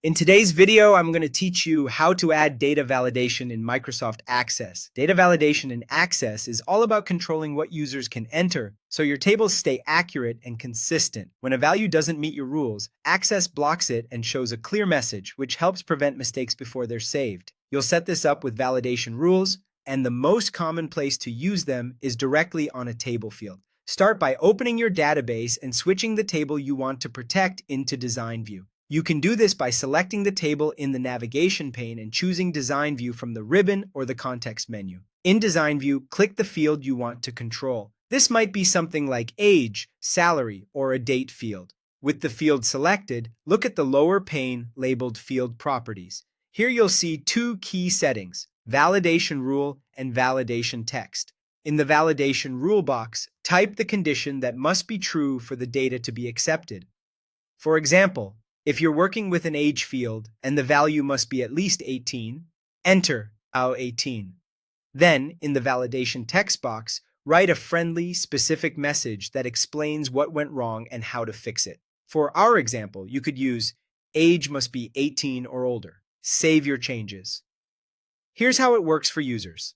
In today's video, I'm going to teach you how to add data validation in Microsoft Access. Data validation in Access is all about controlling what users can enter so your tables stay accurate and consistent. When a value doesn't meet your rules, Access blocks it and shows a clear message, which helps prevent mistakes before they're saved. You'll set this up with validation rules, and the most common place to use them is directly on a table field. Start by opening your database and switching the table you want to protect into Design View. You can do this by selecting the table in the navigation pane and choosing Design View from the ribbon or the context menu. In Design View, click the field you want to control. This might be something like age, salary, or a date field. With the field selected, look at the lower pane labeled Field Properties. Here you'll see two key settings: Validation Rule and Validation Text. In the Validation Rule box, type the condition that must be true for the data to be accepted. For example, if you're working with an age field and the value must be at least 18, enter 18. Then, in the validation text box, write a friendly, specific message that explains what went wrong and how to fix it. For our example, you could use age must be 18 or older. Save your changes. Here's how it works for users.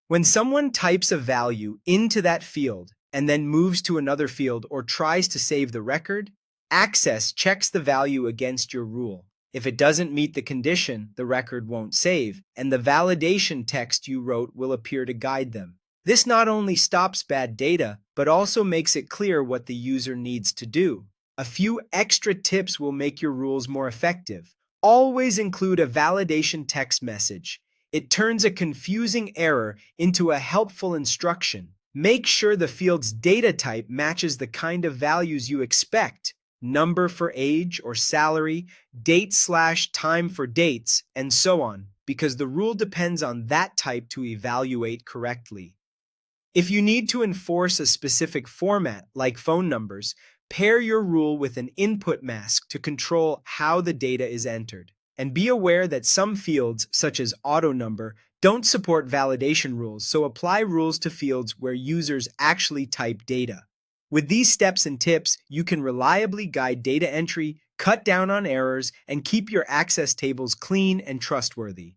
When someone types a value into that field and then moves to another field or tries to save the record, Access checks the value against your rule. If it doesn't meet the condition, the record won't save, and the validation text you wrote will appear to guide them. This not only stops bad data, but also makes it clear what the user needs to do. A few extra tips will make your rules more effective. Always include a validation text message. It turns a confusing error into a helpful instruction. Make sure the field's data type matches the kind of values you expect: number for age or salary, date/time for dates, and so on, because the rule depends on that type to evaluate correctly. If you need to enforce a specific format, like phone numbers, pair your rule with an input mask to control how the data is entered. And be aware that some fields, such as auto number, don't support validation rules, so apply rules to fields where users actually type data. With these steps and tips, you can reliably guide data entry, cut down on errors, and keep your Access tables clean and trustworthy.